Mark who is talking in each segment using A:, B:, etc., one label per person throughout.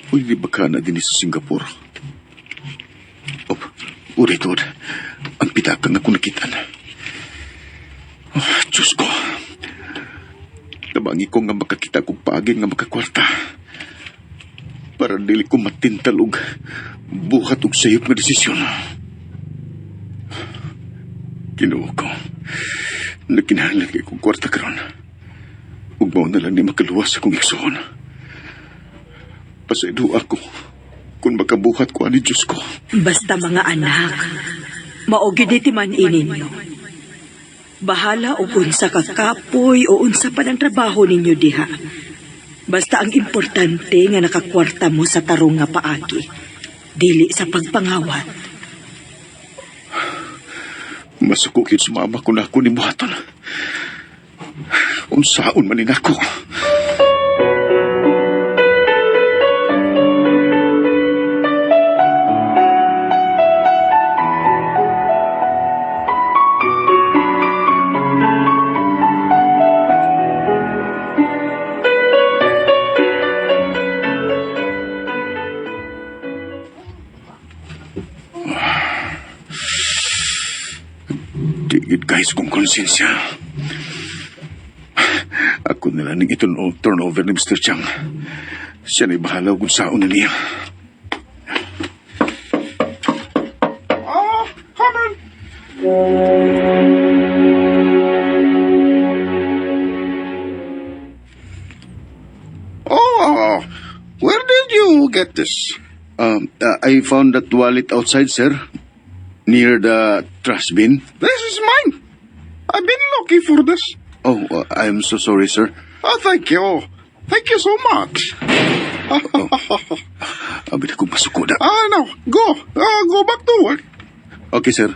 A: Uy, di ba ka na din sa Singapore? Oh, ulit. Ang pitaka nga kung nakitaan. Oh, Diyos ko. Nabangi ko nga makakita kong paagin nga makakwarta. Para dili ko matintalog. Buhat og sayop nga desisyon. Kinuha ko. Nakinahanglan kay kong kwarta karon. Ug mao na lang ni makaluwas akong igsoon. Pasaydo ako kung makabuhat ko ani Diyos ko.
B: Basta mga anak, maugid iti man ininyo. Bahala o unsa ka kapoy o unsa pa ng trabaho ninyo diha. Basta ang importante nga nakakwarta mo sa tarong nga paagi. Dili sa pagpangawat.
A: Masukukit sumama ko na ako ni Buhaton. Unsaon manin ako. Digid guys kong konsensya. Ako nila ning ito turnover ni Mr. Chang. Siya na'y bahala kung saan na niya.
C: Come
A: Oh, where did you get this? I found that wallet outside, sir. Near the trash bin.
C: This is mine. I've been looking for this.
A: Oh, I'm so sorry, sir.
C: Oh, thank you. Thank you so much.
A: Abit akong pasuko na.
C: Now, go. Go back to work.
A: Okay, sir.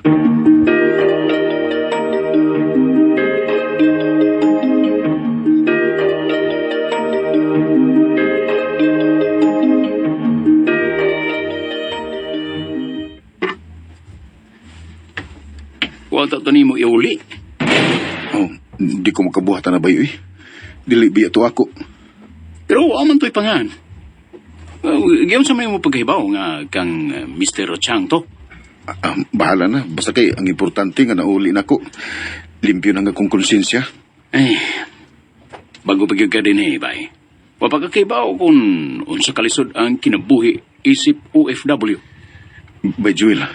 D: Wala ito ni mo iuli.
A: Oh, di ko makabuhatan na ba yun eh. Dili biya to ako.
D: Pero aman to'y pangan. Giyon sa may mo paghibaw nga kang Mr. Chang to.
A: Bahala na. Basta kay ang importante nga nauli na ko. Limpyo na nga kong konsensya.
D: Bago pagyod ka din bay. Wapagkakibaw kung unsa kalisod ang kinabuhi isip OFW.
A: By Jewel.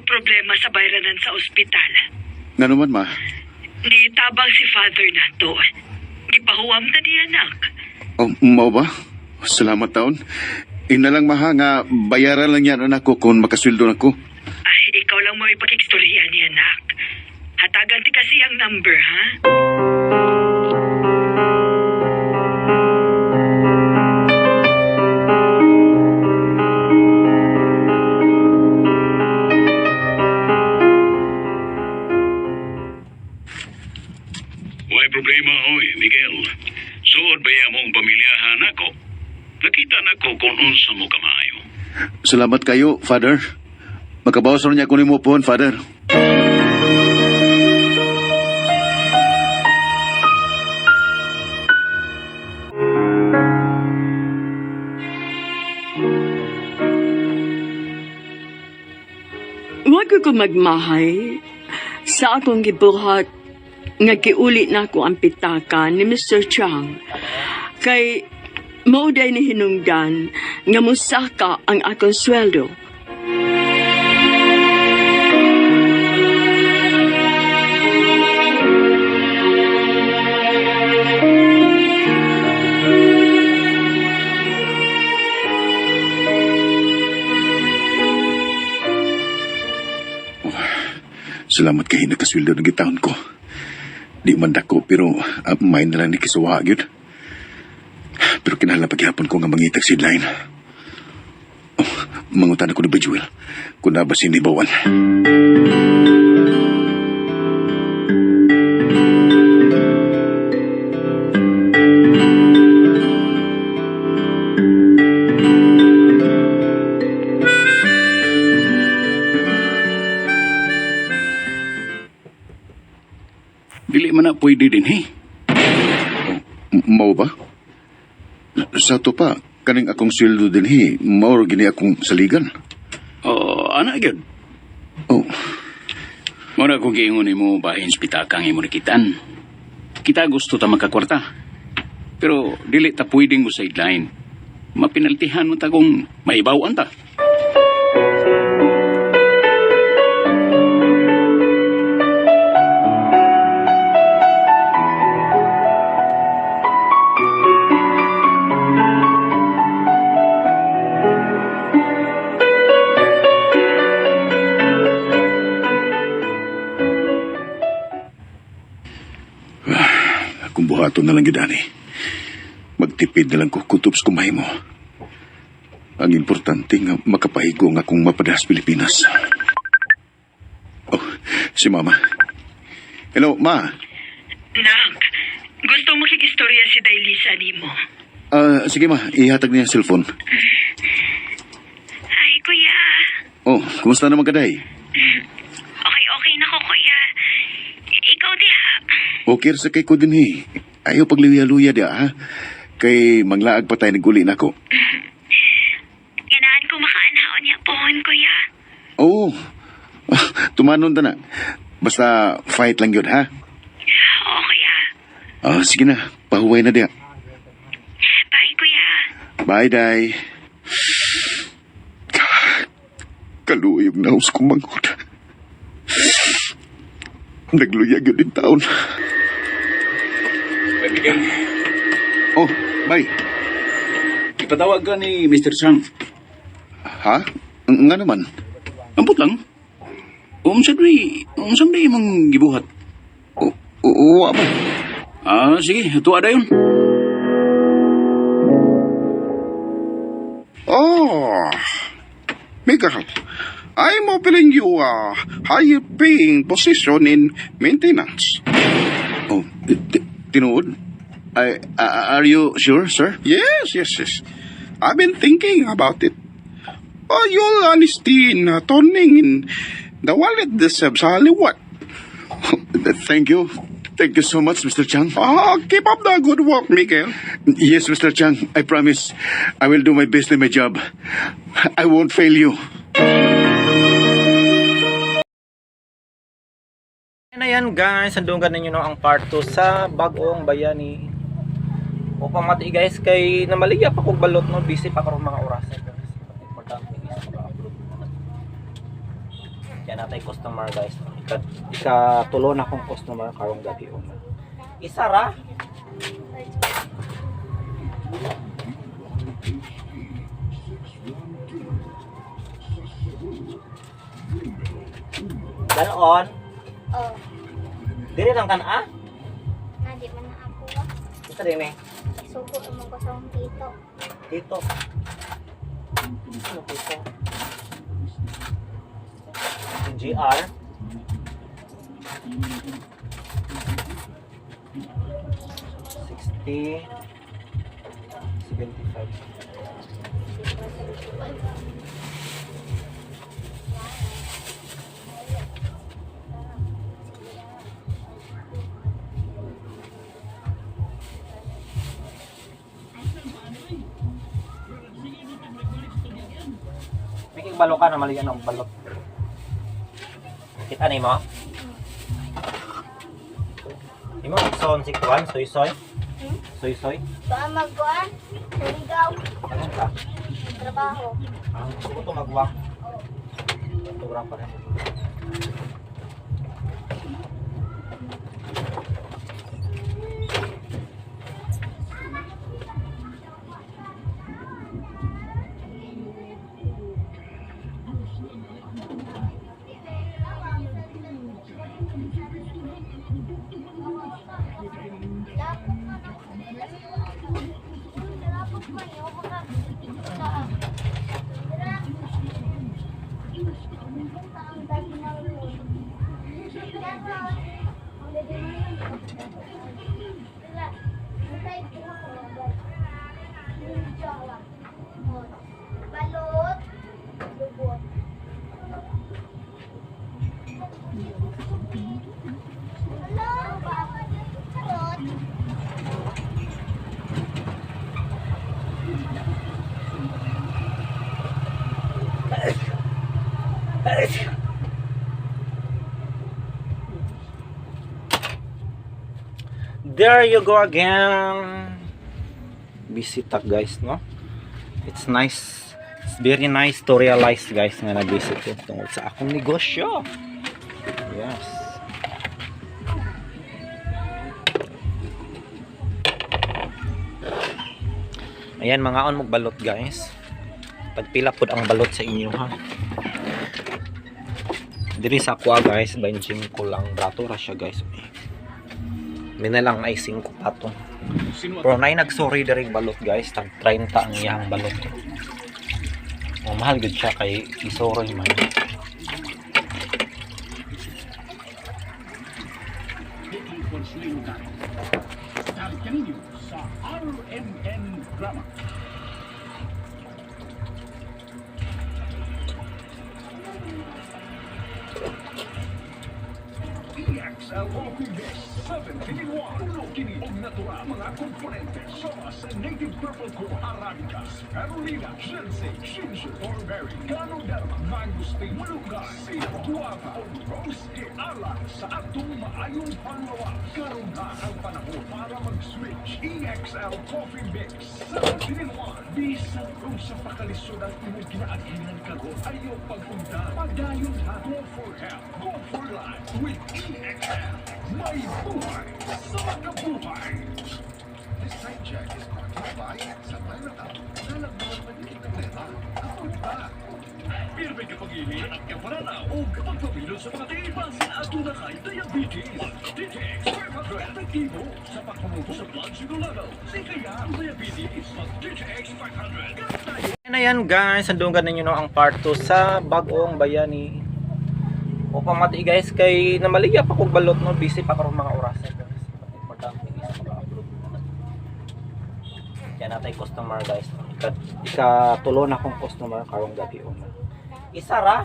B: Problema sa bayranan sa ospital.
A: Nga naman, ma?
B: Nitabang si father nato. Gipahuwam ta niya, anak.
A: Oh, mau ba? Salamat taon. Inalang maha nga bayaran lang yan anak ko kung makasweldo na ko.
B: Ay, ikaw lang mo ipakikstorya niya, anak. Hatagan ti kasi ang number, ha?
D: Problema, oy, Miguel. Suod ba mong pamilyahan ako? Nakita na ko kung unsa mo kamayo.
A: Salamat kayo, Father. Makabawas rin niya kunin mo po, Father.
E: Huwag ko magmahay sa akong gibuhat nga giuli na ko ang pitaka ni Mr. Chang. Kay mauday ni hinungdan nga musaka ang akong sweldo.
A: Salamat kayo nakasweldo ng gitahon ko. Di man dako pero may na lang ni kisuwa yun. Pero kinahanglan paghihapon ko nga mangitag sidline. Oh, mangutan ako ni Bajuel kung na ba sinibawan.
D: Dili man na pwede din, eh.
A: Mao ba? Sa to pa, kaning akong sweldo din mao gini akong saligan.
D: Ana gyud.
A: Oh,
D: Muna kung giingon mo bahin sa pitakang imo nakitaan. Kita gusto ta makakwarta. Pero dili ta pwedeng mo sideline. Mapinaltihan mo ta kung maibawan ta.
A: akong buhaton na lang gidani. Magtipid na lang ko kutob sa kumay mo. Ang importante nga makapahigo nga akong mapadas Pilipinas. Oh, si Mama. Hello, Ma.
B: Nak, gusto mo kikistorya si Dailisa ni mo?
A: Sige Ma, ihatag niya ang cellphone.
F: Ay, kuya.
A: Oh, kumusta naman ka, Day?
F: Okay na ko, kuya. Ikaw diha.
A: Okay sa kay ko din Ayaw pagliwiya-luya dia, ha? Kay manglaag pa tayo naguli na ko.
F: Ganahan ko makaanhaon niya pohon, kuya.
A: Oo. Tumanon ta na. Basta fight lang yun, ha?
F: Oo, kuya.
A: Sige na. Pahuway na dia.
F: Bye, kuya.
A: Bye, Day. Kaluyog na hus kong mangod. Nagluyag yun din taon.
D: Kaibigan,
A: Oh, bye.
D: ipatawag ka ni Mr. Chang.
A: Ha? Nga naman.
D: Ampot lang. Umsad imong gibuhat.
A: Oo, ba?
D: Sige, tuwa da yun.
C: Oh, Miguel, I'm offering you a higher paying position in maintenance.
A: Oh, tinuod? Are you sure, sir?
C: Yes. I've been thinking about it. Your honesty in turning in the wallet deserves highly what?
A: Thank you. Thank you so much, Mr. Chang.
C: Keep up the good work, Miguel.
A: Yes, Mr. Chang. I promise I will do my best in my job. I won't fail you.
G: Na yan guys, sandungan ninyo no ang part 2 sa Bagong Bayani. Upang mati guys, kay namaliya pa kong balot no, busy pa karong mga oras guys. Importante is mag-upload. Kaya natay customer guys. Ikatulo na akong customer karong gabi. Isa ra. Ganon.
F: Oh,
G: Diri lang kan ah.
F: nadi man na ako ba?
G: Isa din eh.
F: Suko naman ko sa akong tito.
G: Dito. Ano dito? GR. 60 75. Biking balok ka na maliyan ang balok. Kita ni mo? Imo son sikwan soy. Soy.
F: Ba magkuan? Suligaw.
G: Ano ka?
F: Trabaho.
G: Ang gusto ko to magwak. Turang pa rin.
F: Balot. Lubot. Hello,
G: There you go again. Bisita guys, no? It's nice. It's very nice to realize guys nga na-visit ko tungkol sa akong negosyo. Yes. Ayan, mga on magbalot guys. Pagpila pod ang balot sa inyo ha. Diri sa aqua guys, benching ko lang brato ra siya guys. Minalang ay 5 pato. Pero nay nagsorry diri balot guys, tag 30 ang iyang balot. Oh, mahal gud siya kay isoroy man.
H: Native Purple Co. Arabica, Carolina, Sensei, Shinsu, Thornberry, Ganoderma, Mangustin, Malunggay, Sino, Guava, Rose, e Alang sa atong maayong panglawa. Karoon na ang panahon para mag-switch. EXL Coffee Mix. Sa Tiniluan, bisan kung sa pakalisod ang imong kinaaginan karon ayaw pagpunta. Padayon ha. Go for health, go for life with EXL. May buhay sa makabuhay. This site check is brought to you by sa Mayroon. Nalagdawan pa din ng leta. Kapag ba? Pirme kapag ihin at kaparana o kapag pabilo sa mga taipan sa ato na kay diabetes. DTX 500 aktibo sa pagpamuto sa blood sugar level. Di kaya ang diabetes. DTX 500.
G: Na yan guys, sandungan ninyo no ang part 2 sa Bagong Bayani. O pamati guys, kay namaligya pa kong balot no, busy pa karong mga oras guys. Importante is mag-upload. Yan natay customer guys. Ikatulo na akong customer karong gabi una. Isa ra.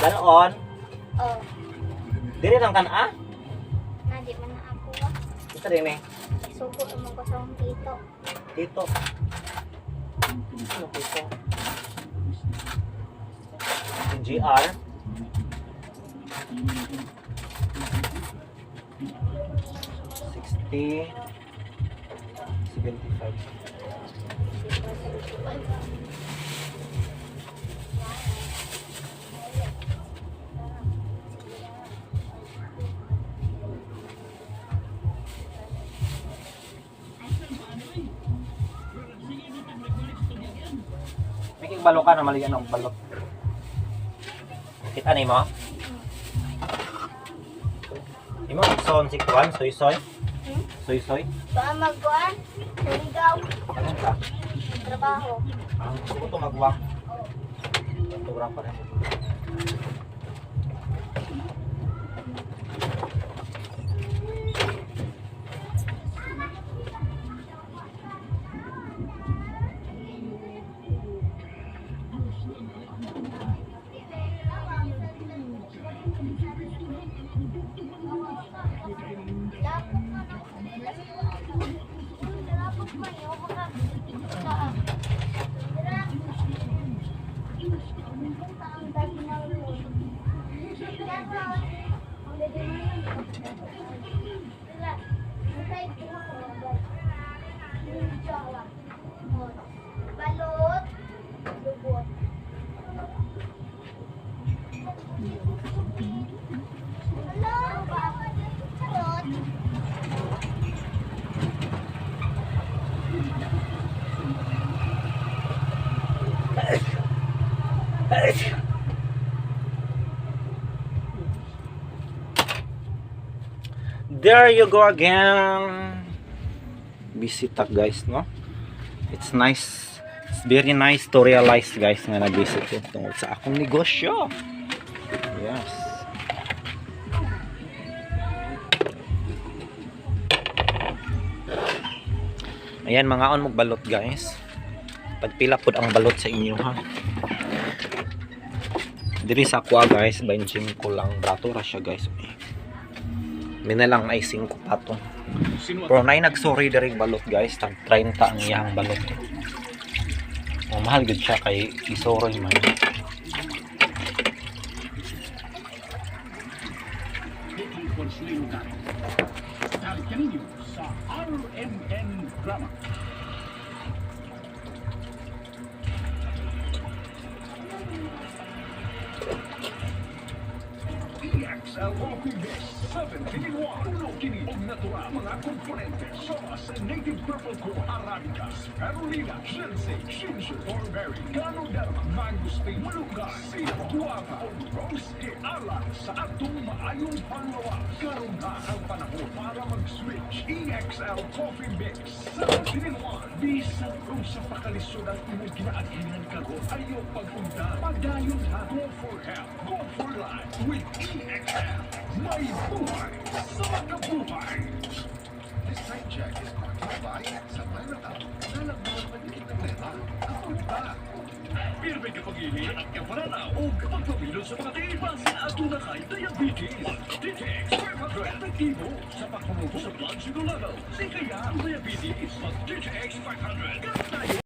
G: Ganon.
I: Oh,
G: Diri lang kan ah.
I: nadi man na ako ah.
G: Isa rin eh.
I: Suko naman ko sa akong tito.
G: Dito. Ano dito? GR. $60. $75. May balo ka na maliyan ng balot. Kita ni mo? Imo son si Kwan, soy. Soy.
I: Ba magkuan? Tuligaw.
G: Ano ka?
I: Trabaho.
G: Ang gusto ko magwak. Sobrang pa rin.
I: Balot. Lubot. Hello, balot.
G: There you go again. Bisita guys, no? It's nice. It's very nice to realize guys nga na-visit ko tungkol sa akong negosyo. Yes. Ayan, mga on magbalot guys. Pagpila pod ang balot sa inyo ha. Diri sa aqua guys, benching ko lang brato ra siya guys. Minalang ay 5 pato. Pero nay nagsorry diri balot guys, tag 30 ang iyang balot. Mahal gud siya kay isoroy man.
H: Balikan ninyo sa RMN Drama. EXL Coffee Mix 7-in-1. Puno kini og natural mga komponente sama sa native purple co Arabica, spirulina, ginseng, ginger, thornberry, ganoderma, mangosteen, malunggay, siro, guava, o rose e alang sa atong maayong panglawas. Karon na ang panahon para mag-switch. EXL Coffee Mix 7-in-1. Bisag kung sa pakalisod ang imong kinaaginan karon, ayaw pagpunta. Pagdayon ha. Go for health. Go for life with EXL. May buhay sa makabuhay. This site check is brought to you by sa Mayroon. Nalagbuhan pagkikit ng leta. Ako ba? Pirme ka pag-ini at kaparana o pagpapilot sa mga tiipan sa ato na kay diabetes. DTX 500 efektibo sa pagpamubo sa blood sugar level. Di kaya ang diabetes. Mag DTX 500. Gamit tayo